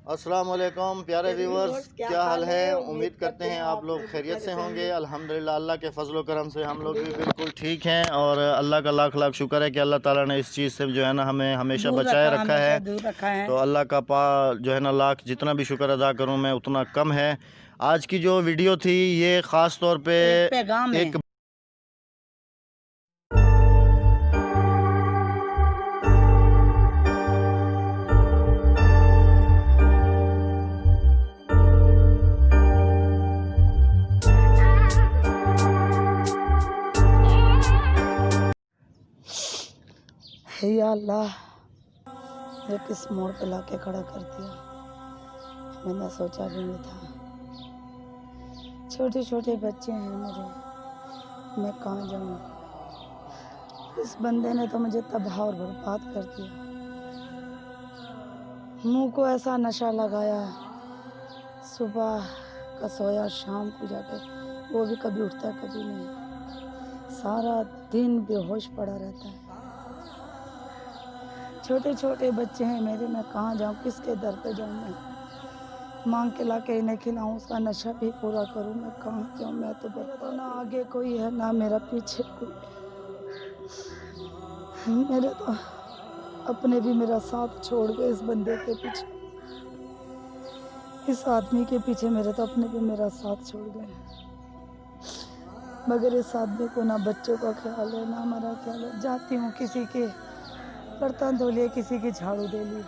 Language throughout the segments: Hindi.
अस्सलाम वालेकुम प्यारे व्यूवर्स, क्या हाल है। उम्मीद करते हैं आप लोग खैरियत से होंगे। अल्हम्दुलिल्लाह अल्लाह के फजल करम से हम लोग भी बिल्कुल ठीक हैं और अल्लाह का लाख लाख शुक्र है कि अल्लाह ताला ने इस चीज़ से जो है ना हमें हमेशा बचाए रखा है। तो अल्लाह का जो है ना लाख जितना भी शुक्र अदा करूँ मैं उतना कम है। आज की जो वीडियो थी ये ख़ास तौर पर एक या अल्लाह, ये किस मोड़ पे लाके खड़ा कर दिया, मैंने सोचा भी नहीं था। छोटे छोटे बच्चे हैं मेरे, मैं कहाँ जाऊँ। इस बंदे ने तो मुझे तबाह और बर्बाद कर दिया। मुंह को ऐसा नशा लगाया, सुबह का सोया शाम को जाकर, वो भी कभी उठता कभी नहीं, सारा दिन बेहोश पड़ा रहता है। छोटे छोटे बच्चे हैं मेरे, मैं कहाँ जाऊँ, किसके दर पे जाऊँ। मैं मांग के ला के इन्हें खिलाऊँ, उसका नशा भी पूरा करूँ, मैं कहाँ जाऊँ। मैं तो बता, ना आगे कोई है ना मेरा पीछे कोई। मेरे तो अपने भी मेरा साथ छोड़ गए इस बंदे के पीछे, इस आदमी के पीछे मेरे तो अपने भी मेरा साथ छोड़ गए। मगर इस आदमी को ना बच्चों का ख्याल है ना हमारा ख्याल है। जाती हूँ, किसी के बर्तन धो लिए, किसी की झाड़ू दे ली,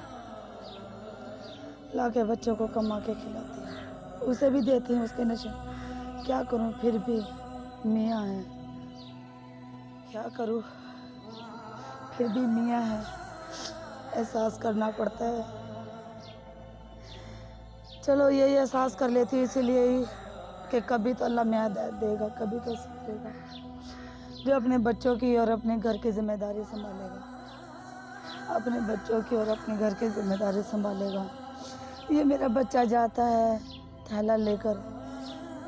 ला के बच्चों को कमा के खिलाती है, उसे भी देती हूँ उसके नशे। क्या करूँ, फिर भी मियाँ है, क्या करूँ, फिर भी मियाँ है, एहसास करना पड़ता है। चलो यही एहसास कर लेती हूँ इसीलिए ही कि कभी तो अल्लाह मियाँ देगा, कभी तो देगा जो अपने बच्चों की और अपने घर की जिम्मेदारी संभालेगा, अपने बच्चों की और अपने घर की जिम्मेदारी संभालेगा। ये मेरा बच्चा जाता है थैला लेकर,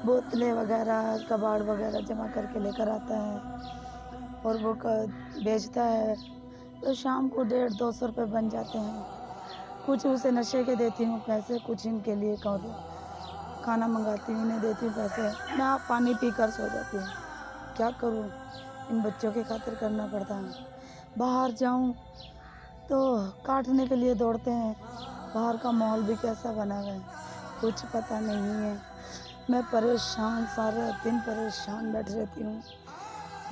बोतलें वगैरह कबाड़ वगैरह जमा करके लेकर आता है और वो बेचता है, तो शाम को 150-200 रुपये बन जाते हैं। कुछ उसे नशे के देती हूँ पैसे, कुछ इनके लिए खाना मंगाती हूँ, इन्हें देती हूँ पैसे, मैं पानी पी कर सो जाती हूँ। क्या करूँ, इन बच्चों के खातिर करना पड़ता है। बाहर जाऊँ तो काटने के लिए दौड़ते हैं, बाहर का माहौल भी कैसा बना हुआ है कुछ पता नहीं है। मैं परेशान, सारे दिन परेशान बैठ रहती हूँ।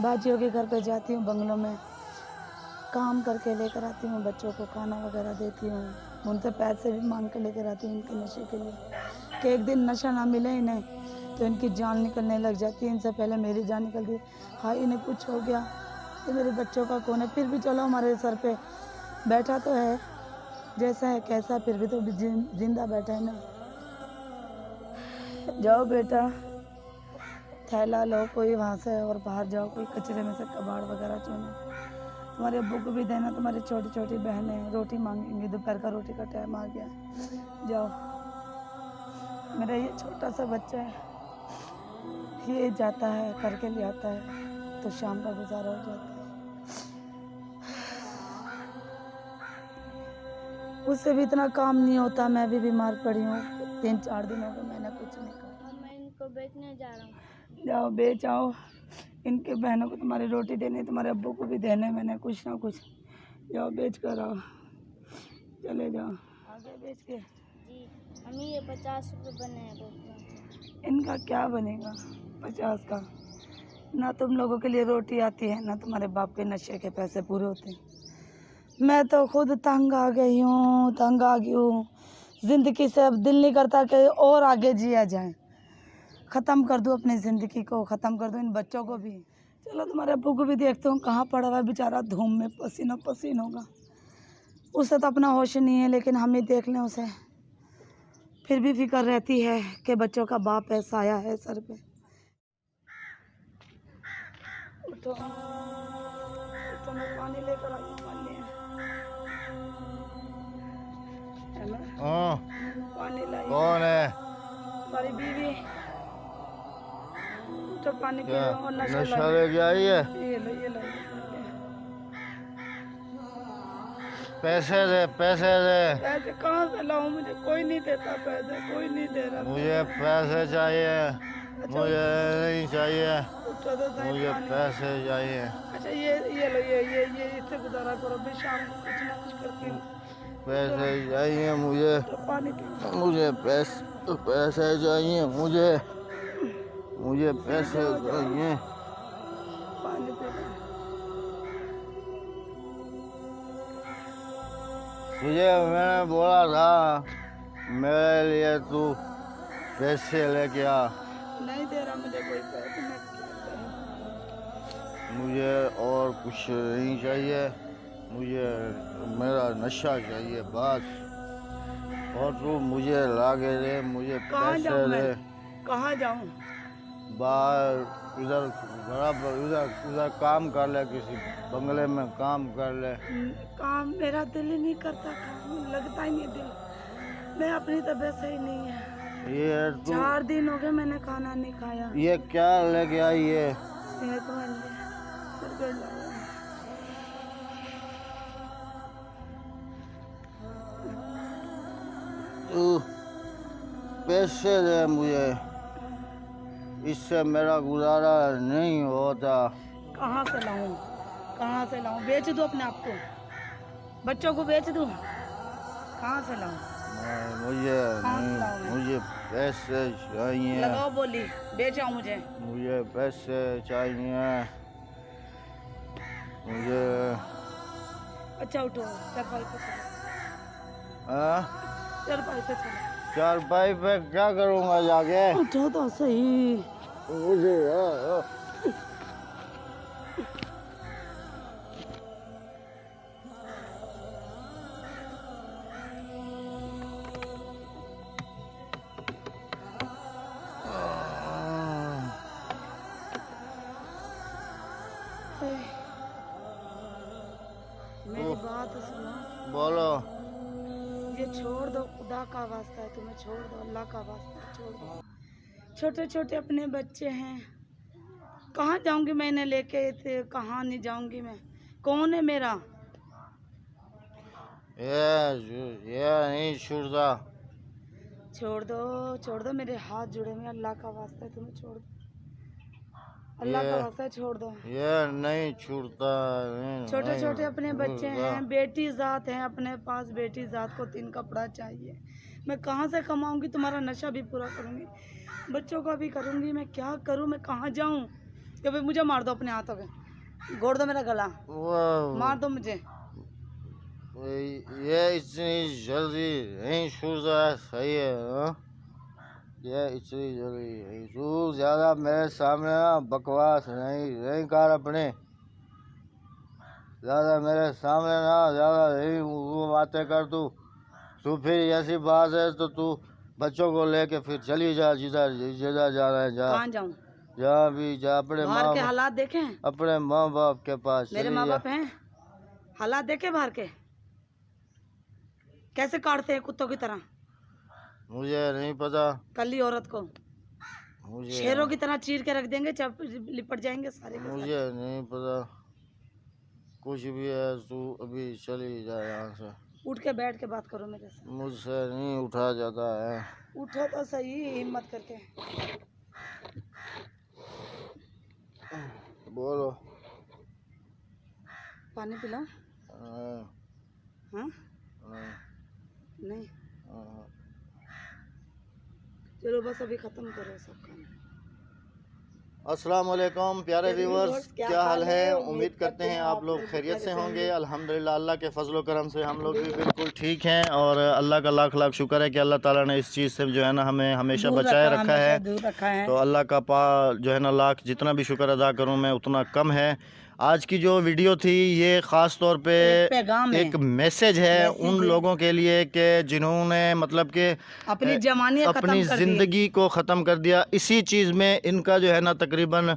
बाजियों के घर पे जाती हूँ, बंगलों में काम करके लेकर आती हूँ, बच्चों को खाना वगैरह देती हूँ, उनसे पैसे भी मांग के लेकर आती हूँ इनके नशे के लिए, कि एक दिन नशा ना मिले इन्हें तो इनकी जान निकलने लग जाती है। इनसे पहले मेरी जान निकल गई। हाँ, इन्हें कुछ हो गया तो मेरे बच्चों का कौन है। फिर भी चलो हमारे सर पे बैठा तो है, जैसा है कैसा, फिर भी तो जिंदा बैठा है ना। जाओ बेटा, थैला लो कोई वहाँ से और बाहर जाओ, कोई कचरे में से कबाड़ वगैरह चुनो। तुम्हारे अब्बू को भी देना, तुम्हारी छोटी छोटी बहनें रोटी मांगेंगी, दोपहर का रोटी का टाइम आ गया, जाओ। मेरा ये छोटा सा बच्चा है, ये जाता है करके ले आता है तो शाम का गुजारा हो जाता है। उससे भी इतना काम नहीं होता, मैं भी बीमार पड़ी हूँ, 3-4 दिन हो गए मैंने कुछ नहीं कहा। मैं इनको बेचने जा रहा हूँ। जाओ बेच आओ, इनके बहनों को तुम्हारी रोटी देनी, तुम्हारे अब्बू को भी देने मैंने कुछ ना कुछ। जाओ बेच कर आओ, चले जाओ आगे बेच के। जी अम्मी, ये 50 रुपये बने हैं बोतल। इनका क्या बनेगा 50 का, ना तुम लोगों के लिए रोटी आती है ना तुम्हारे बाप के नशे के पैसे पूरे होते हैं। मैं तो खुद तंग आ गई हूँ, तंग आ गई हूँ ज़िंदगी से। अब दिल नहीं करता कि और आगे जिया जाए, ख़त्म कर दूँ अपनी ज़िंदगी को, ख़त्म कर दूँ इन बच्चों को भी। चलो तुम्हारे अब्बू को भी देखते हूँ कहाँ पड़ा हुआ है बेचारा, धूम में पसीना पसीन होगा, उसे तो अपना होश नहीं है, लेकिन हम ही देख लें उसे, फिर भी फिक्र रहती है कि बच्चों का बाप है, साया है सर पे। उठो, उठो, मैं पानी लेकर आई हूँ, पानी पानी लाई। कौन है? हमारी बीवी। तो पानी पी लो और नशा लेके आई है। ये लो, ये लो। पैसे दे, पैसे दे, पैसे कहाँ से लाऊं? मुझे कोई नहीं देता पैसे, कोई नहीं दे रहा। मुझे पैसे चाहिए, मुझे नहीं चाहिए, उठो तो सही मुझे पानी। पैसे चाहिए, अच्छा ये लो, ये इससे गुजारा करो। मैं शाम को कुछ ना कुछ करती हूँ। पैसे चाहिए मुझे, तो पानी पी। मुझे पैसे चाहिए, मुझे पैसे चाहिए। पानी पी लो। तुझे मैंने बोला था मेरे लिए तू पैसे लेके आ। नहीं दे रहा मुझे कोई पैसे, मैं क्या करूं? मुझे और कुछ नहीं चाहिए, मुझे मेरा नशा चाहिए बस। और तू मुझे लाके दे, मुझे कहाँ पैसे जाऊं दे। मैं? कहाँ जाऊं? बाहर उधर बराबर उधर काम कर ले, किसी बंगले में काम कर ले। काम मेरा दिल ही नहीं करता, काम लगता ही नहीं दिल। मैं अपनी तबीयत सही नहीं है। ये तू 4 दिन हो गए मैंने खाना नहीं खाया। ये क्या लेके आई है? ये तो अंडे सिर लाया। तू पैसे दे मुझे, इससे मेरा गुजारा नहीं होता। कहाँ से लाऊं? कहाँ से लाऊं? बेच दूं अपने आप को, बच्चों को बेच दूं? कहाँ से लाऊं? मुझे कहाँ से नहीं, लाऊं मैं? मुझे पैसे चाहिए, लगाओ बोली, बेचाओ मुझे। मुझे पैसे चाहिए, मुझे। अच्छा उठो, चारपाई पे चलो। हाँ? चारपाई पे चलो। चारपाई पे क्या करूँगा जाके? उठो तो सही। मुझे मेरी बात सुनो। बोलो। ये छोड़ दो, खुदा का वास्ता है, तुम्हें छोड़ दो, अल्लाह का वास्ता है, छोड़ दो। छोटे छोटे अपने बच्चे हैं, कहाँ जाऊंगी मैं इन्हें लेके? कहाँ नहीं जाऊंगी मैं? कौन है मेरा? ये नहीं छूटता। छोड़ दो, मेरे हाथ जुड़े हुए, अल्लाह का वास्ता है, तुम्हें छोड़ दो, अल्लाह का वास्ता है, छोड़ दो। ये नहीं छूटता। छोटे छोटे अपने बच्चे हैं, बेटी जात है अपने पास, बेटी जात को 3 कपड़ा चाहिए। मैं कहाँ से कमाऊंगी? तुम्हारा नशा भी पूरा करूंगी, बच्चों का भी करूंगी। मैं क्या करूं? मैं कहाँ जाऊं? कभी मुझे मार दो अपने हाथों पे, गोड़ दो मेरा गला, मार दो मुझे। ये इतनी जल्दी नहीं छूटता है, सही है हाँ? ये इतनी जल्दी नहीं। तू ज़्यादा मेरे सामने ना बकवास नहीं कर अपने, ज़्यादा मेरे सामने ना ज़्यादा नहीं वो बातें कर। तू फिर ऐसी बात है तो तू बच्चों को लेके फिर चली जा, जिधर जिधर जा रहा है जा। कहाँ जाऊं? जहाँ भी जा, अपने बाहर के हालात देखे? अपने माँ बाप के पास मेरे चली माँ जा। बाप हैं, हालात देखे बाहर के? कैसे काटते हैं कुत्तों की तरह? मुझे नहीं पता। कली औरत को मुझे शेरों की तरह चीर के रख देंगे, जब लिपट जाएंगे सारे के सारे। मुझे नहीं पता कुछ भी है। तू अभी चली जा यहाँ से। उठ के बैठ के बात करो मेरे साथ। मुझसे नहीं उठा जाता है। उठो तो सही, हिम्मत करके। बोलो। पानी पिला? हाँ, हाँ? हाँ, नहीं, हाँ। चलो बस अभी खत्म करो सब काम। अस्सलाम वालेकुम प्यारे व्यूवर्स, क्या हाल है? उम्मीद करते हैं आप लोग खैरियत से होंगे। अल्हम्दुलिल्लाह अल्लाह के फजल करम से हम लोग भी बिल्कुल ठीक हैं और अल्लाह का लाख लाख शुक्र है कि अल्लाह ताला ने इस चीज़ से जो है ना हमें हमेशा बचाए रखा है। दूर रखा है। तो अल्लाह का जो है ना लाख जितना भी शुक्र अदा करूं मैं उतना कम है। आज की जो वीडियो थी ये ख़ास तौर पे पैगाम है, एक मैसेज है उन लोगों के लिए कि जिन्होंने मतलब कि अपनी जवानी अपनी ज़िंदगी को ख़त्म कर दिया। इसी चीज़ में इनका जो है ना तकरीबन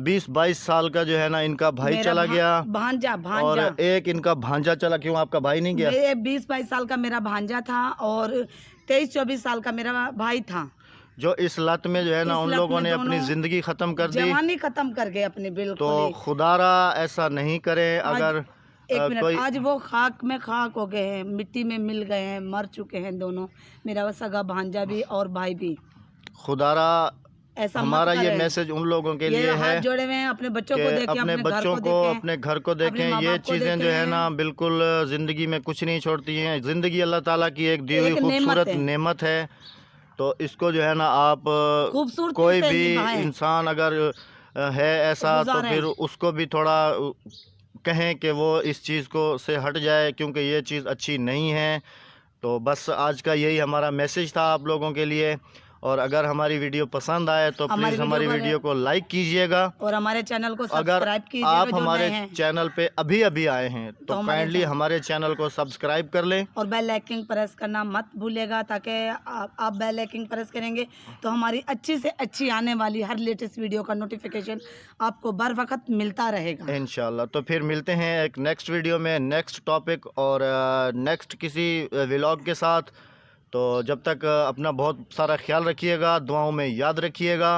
20-22 साल का जो है ना इनका भाई चला गया, भांजा और एक इनका भांजा चला। क्यों आपका भाई नहीं गया? 20-22 साल का मेरा भांजा था और 23-24 साल का मेरा भाई था, जो इस लत में जो है ना उन लोगों ने अपनी ज़िंदगी ख़त्म कर दी, जवानी ख़त्म कर गए अपनी। बिल्कुल। तो खुदारा ऐसा नहीं करें। अगर एक मिनट, कोई आज वो खाक में खाक हो गए हैं, मिट्टी में मिल गए हैं, मर चुके हैं दोनों, मेरा वो सगा भांजा भी और भाई भी। खुदारा ऐसा मत हमारा ये करें। मैसेज उन लोगों के ये लिए हाथ है जोड़े हुए हैं, अपने बच्चों कि को देखें, अपने अपने घर बच्चों को को देखें, अपने घर को अपने देखें। माँ ये बाप को चीज़ें जो है देखें। ना बिल्कुल ज़िंदगी में कुछ नहीं छोड़ती हैं। ज़िंदगी अल्लाह ताला की एक दी हुई एक नेमत खूबसूरत है। नेमत है। तो इसको जो है ना आप खूबसूरती कोई से भी निभाएं। इंसान अगर है ऐसा तो गुजारें। फिर उसको भी थोड़ा कहें कि वो इस चीज़ को से हट जाए, क्योंकि ये चीज़ अच्छी नहीं है। तो बस आज का यही हमारा मैसेज था आप लोगों के लिए। और अगर हमारी वीडियो पसंद आए तो प्लीज़ हमारी वीडियो को लाइक कीजिएगा। और हमारे चैनल को अगर सब्सक्राइब कीजिएगा आप जो हमारे नए हैं। चैनल पे अभी अभी आए हैं तो काइंडली हमारे चैनल को सब्सक्राइब कर लें और बेल आइकन प्रेस करना मत भूलिएगा, ताकि आप बेल आइकन प्रेस करेंगे तो हमारी अच्छी से अच्छी आने वाली हर लेटेस्ट वीडियो का नोटिफिकेशन आपको बर वक्त मिलता रहेगा इंशाल्लाह। तो फिर मिलते हैं एक नेक्स्ट वीडियो में नेक्स्ट टॉपिक और नेक्स्ट किसी व्लॉग के साथ। तो जब तक अपना बहुत सारा ख्याल रखिएगा, दुआओं में याद रखिएगा।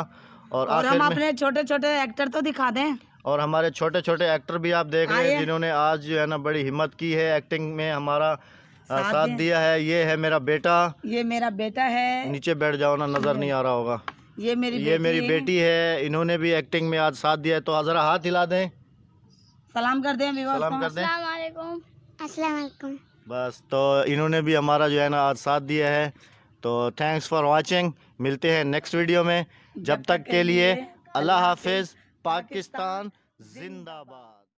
और हम आखिर में अपने छोटे छोटे एक्टर तो दिखा दें। और हमारे छोटे छोटे एक्टर भी आप देख रहे हैं जिन्होंने आज जो है ना बड़ी हिम्मत की है, एक्टिंग में हमारा साथ दिया है। ये है मेरा बेटा, ये मेरा बेटा है, नीचे बैठ जाओ ना, नज़र नहीं आ रहा होगा। ये मेरी बेटी है, इन्होंने भी एक्टिंग में आज साथ दिया है। तो ज़रा हाथ हिला दें, सलाम कर दें, सलाम कर दें। अस्सलाम वालेकुम। अस्सलाम वालेकुम। बस तो इन्होंने भी हमारा जो है ना आज साथ दिया है। तो थैंक्स फॉर वाचिंग। मिलते हैं नेक्स्ट वीडियो में। जब तक के लिए अल्लाह हाफिज़। पाकिस्तान जिंदाबाद।